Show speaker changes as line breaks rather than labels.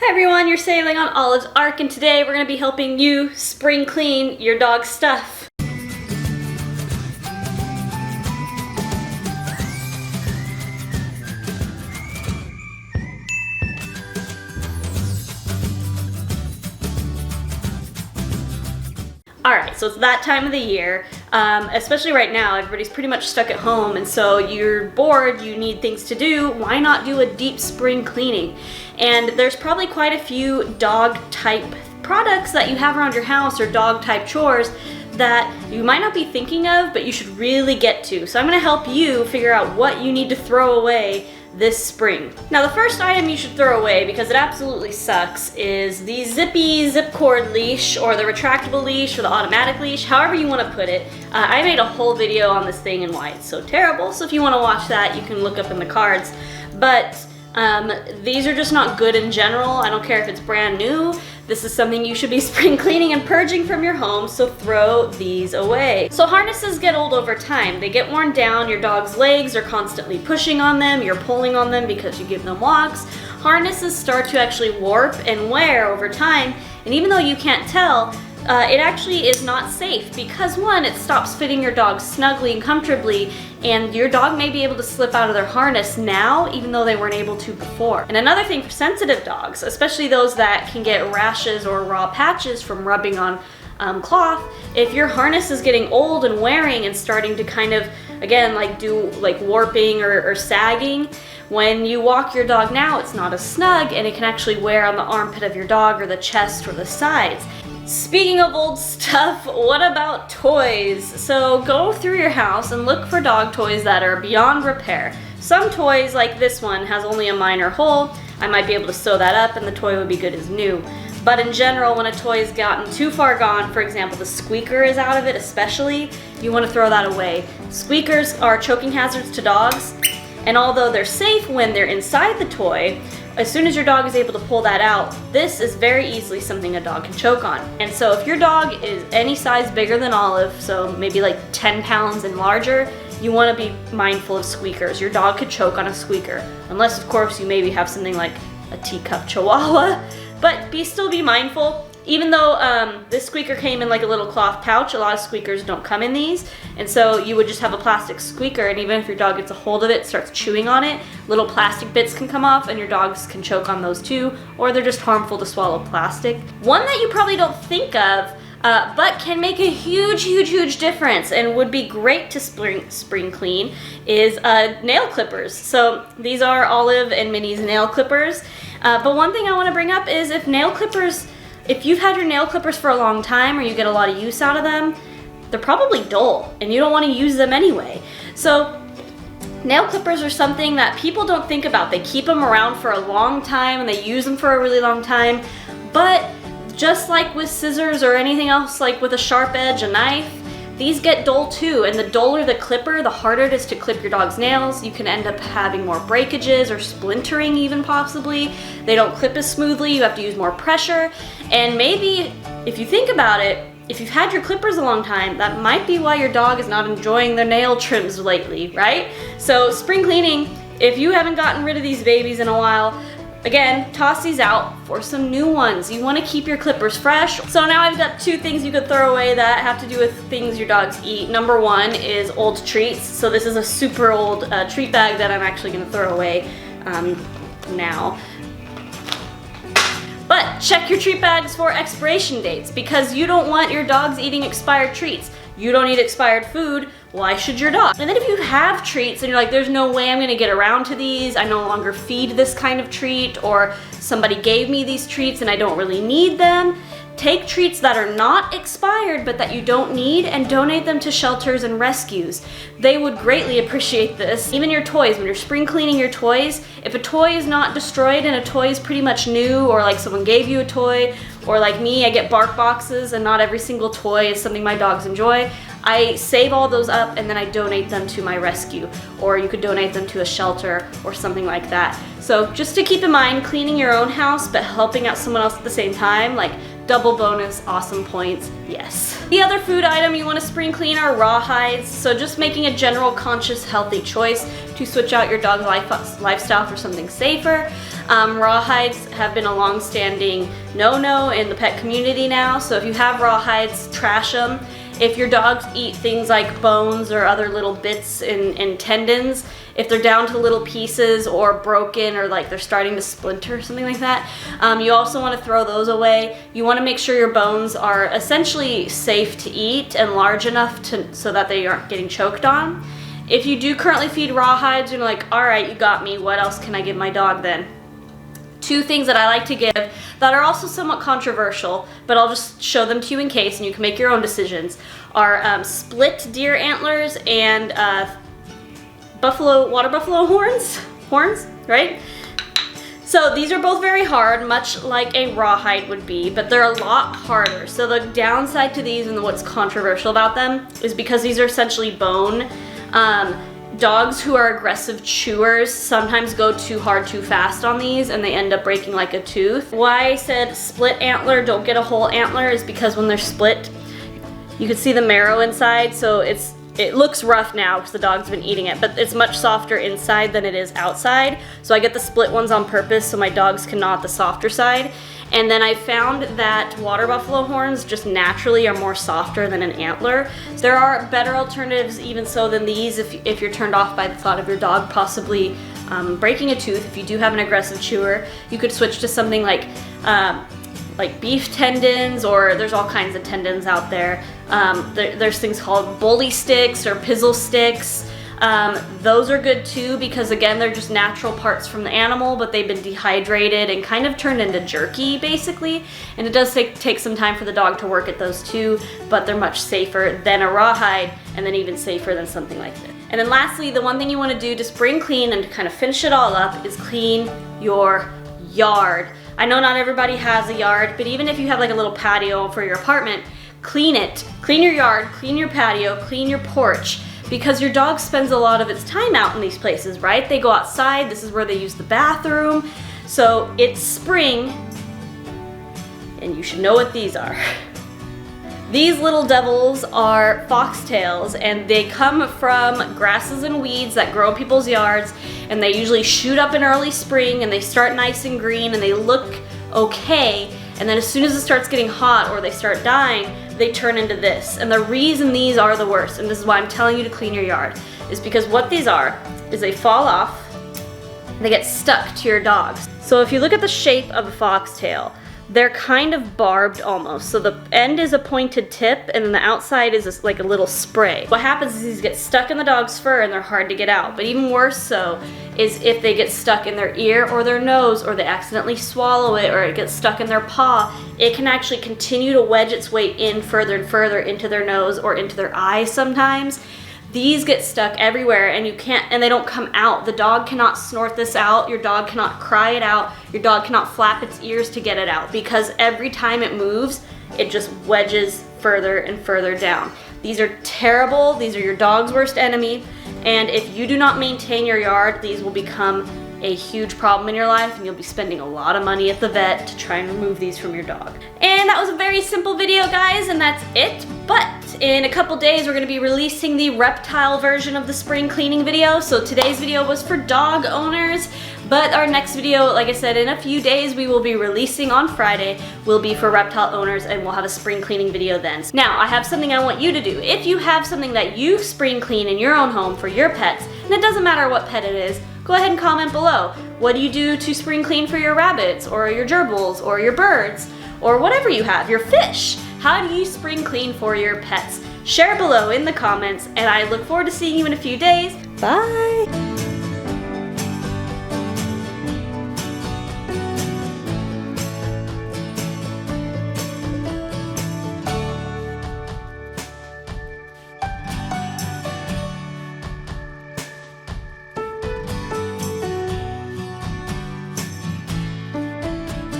Hi everyone, you're sailing on Olive's Ark, and today we're going to be helping you spring clean your dog's stuff. Alright, so it's that time of the year, especially right now. Everybody's pretty much stuck at home, and so you're bored, you need things to do. Why not do a deep spring cleaning? And there's probably quite a few dog type products that you have around your house or dog type chores that you might not be thinking of, but you should really get to. So I'm going to help you figure out what you need to throw away this spring. Now the first item you should throw away, because it absolutely sucks, is the zippy zip cord leash, or the retractable leash, or the automatic leash, however you want to put it. I made a whole video on this thing and why it's so terrible, so if you want to watch that you can look up in the cards. But these are just not good in general. I don't care if it's brand new. This is something you should be spring cleaning and purging from your home, so throw these away. So harnesses get old over time. They get worn down, your dog's legs are constantly pushing on them, you're pulling on them because you give them walks. Harnesses start to actually warp and wear over time, and even though you can't tell, it actually is not safe because one, it stops fitting your dog snugly and comfortably, and your dog may be able to slip out of their harness now even though they weren't able to before. And another thing for sensitive dogs, especially those that can get rashes or raw patches from rubbing on cloth, if your harness is getting old and wearing and starting to kind of, again, do warping or sagging, when you walk your dog now, it's not as snug and it can actually wear on the armpit of your dog or the chest or the sides. Speaking of old stuff, what about toys? So go through your house and look for dog toys that are beyond repair. Some toys, like this one, has only a minor hole. I might be able to sew that up and the toy would be good as new. But in general, when a toy's gotten too far gone, for example, the squeaker is out of it especially, you want to throw that away. Squeakers are choking hazards to dogs, and although they're safe when they're inside the toy, as soon as your dog is able to pull that out, this is very easily something a dog can choke on. And so if your dog is any size bigger than Olive, so maybe like 10 pounds and larger, you want to be mindful of squeakers. Your dog could choke on a squeaker, unless of course you maybe have something like a teacup chihuahua, but still be mindful. Even though this squeaker came in like a little cloth pouch, a lot of squeakers don't come in these, and so you would just have a plastic squeaker, and even if your dog gets a hold of it, starts chewing on it, little plastic bits can come off and your dogs can choke on those too, or they're just harmful to swallow plastic. One that you probably don't think of, but can make a huge difference and would be great to spring clean, is nail clippers. So these are Olive and Minnie's nail clippers, but one thing I want to bring up is if you've had your nail clippers for a long time or you get a lot of use out of them, they're probably dull and you don't want to use them anyway. So nail clippers are something that people don't think about. They keep them around for a long time and they use them for a really long time, but just like with scissors or anything else, like with a sharp edge, a knife, these get dull too, and the duller the clipper, the harder it is to clip your dog's nails. You can end up having more breakages or splintering even possibly. They don't clip as smoothly, you have to use more pressure, and maybe, if you think about it, if you've had your clippers a long time, that might be why your dog is not enjoying their nail trims lately, right? So spring cleaning, if you haven't gotten rid of these babies in a while, again, toss these out for some new ones. You want to keep your clippers fresh. So now I've got two things you could throw away that have to do with things your dogs eat. Number one is old treats. So this is a super old treat bag that I'm actually going to throw away now. But check your treat bags for expiration dates, because you don't want your dogs eating expired treats. You don't eat expired food, why should your dog? And then if you have treats and you're like, there's no way I'm gonna get around to these, I no longer feed this kind of treat, or somebody gave me these treats and I don't really need them, take treats that are not expired but that you don't need and donate them to shelters and rescues. They would greatly appreciate this. Even your toys, when you're spring cleaning your toys, if a toy is not destroyed and a toy is pretty much new, or like someone gave you a toy, or like me, I get bark boxes and not every single toy is something my dogs enjoy, I save all those up and then I donate them to my rescue, or you could donate them to a shelter or something like that. So just to keep in mind, cleaning your own house but helping out someone else at the same time, like double bonus, awesome points, yes. The other food item you want to spring clean are rawhides, so just making a general conscious healthy choice to switch out your dog's lifestyle for something safer. Rawhides have been a long-standing no-no in the pet community now, so if you have rawhides, trash them. If your dogs eat things like bones or other little bits and tendons, if they're down to little pieces or broken or like they're starting to splinter or something like that, you also want to throw those away. You want to make sure your bones are essentially safe to eat and large enough so that they aren't getting choked on. If you do currently feed rawhides, you're like, all right, you got me. What else can I give my dog then? Two things that I like to give that are also somewhat controversial, but I'll just show them to you in case and you can make your own decisions, are split deer antlers and water buffalo horns, right? So these are both very hard, much like a rawhide would be, but they're a lot harder. So the downside to these and what's controversial about them is because these are essentially bone. Dogs who are aggressive chewers sometimes go too hard too fast on these and they end up breaking like a tooth. Why I said split antler, don't get a whole antler, is because when they're split, you can see the marrow inside, so it looks rough now because the dog's been eating it, but it's much softer inside than it is outside. So I get the split ones on purpose so my dogs can gnaw at the softer side. And then I found that water buffalo horns just naturally are more softer than an antler. There are better alternatives even so than these if you're turned off by the thought of your dog possibly breaking a tooth. If you do have an aggressive chewer, you could switch to something like beef tendons, or there's all kinds of tendons out there. There's things called bully sticks or pizzle sticks. Those are good too because again they're just natural parts from the animal, but they've been dehydrated and kind of turned into jerky basically, and it does take some time for the dog to work at those too, but they're much safer than a rawhide and then even safer than something like this. And then lastly, the one thing you want to do to spring clean and to kind of finish it all up is clean your yard. I know not everybody has a yard, but even if you have like a little patio for your apartment, clean it. Clean your yard, clean your patio, clean your porch. Because your dog spends a lot of its time out in these places, right? They go outside, this is where they use the bathroom. So it's spring, and you should know what these are. These little devils are foxtails, and they come from grasses and weeds that grow in people's yards, and they usually shoot up in early spring, and they start nice and green, and they look okay, and then as soon as it starts getting hot or they start dying, they turn into this. And the reason these are the worst, and this is why I'm telling you to clean your yard, is because what these are is they fall off and they get stuck to your dogs. So if you look at the shape of a foxtail, they're kind of barbed almost. So the end is a pointed tip and then the outside is like a little spray. What happens is these get stuck in the dog's fur and they're hard to get out. But even worse so is if they get stuck in their ear or their nose, or they accidentally swallow it, or it gets stuck in their paw, it can actually continue to wedge its way in further and further into their nose or into their eyes sometimes. These get stuck everywhere and they don't come out. The dog cannot snort this out. Your dog cannot cry it out. Your dog cannot flap its ears to get it out because every time it moves, it just wedges further and further down. These are terrible. These are your dog's worst enemy. And if you do not maintain your yard, these will become a huge problem in your life and you'll be spending a lot of money at the vet to try and remove these from your dog. And that was a very simple video, guys, and that's it. But in a couple days, we're gonna be releasing the reptile version of the spring cleaning video. So today's video was for dog owners, but our next video, like I said, in a few days, we will be releasing on Friday, will be for reptile owners, and we'll have a spring cleaning video then. Now, I have something I want you to do. If you have something that you spring clean in your own home for your pets, and it doesn't matter what pet it is, go ahead and comment below. What do you do to spring clean for your rabbits, or your gerbils, or your birds, or whatever you have, your fish? How do you spring clean for your pets? Share below in the comments, and I look forward to seeing you in a few days. Bye!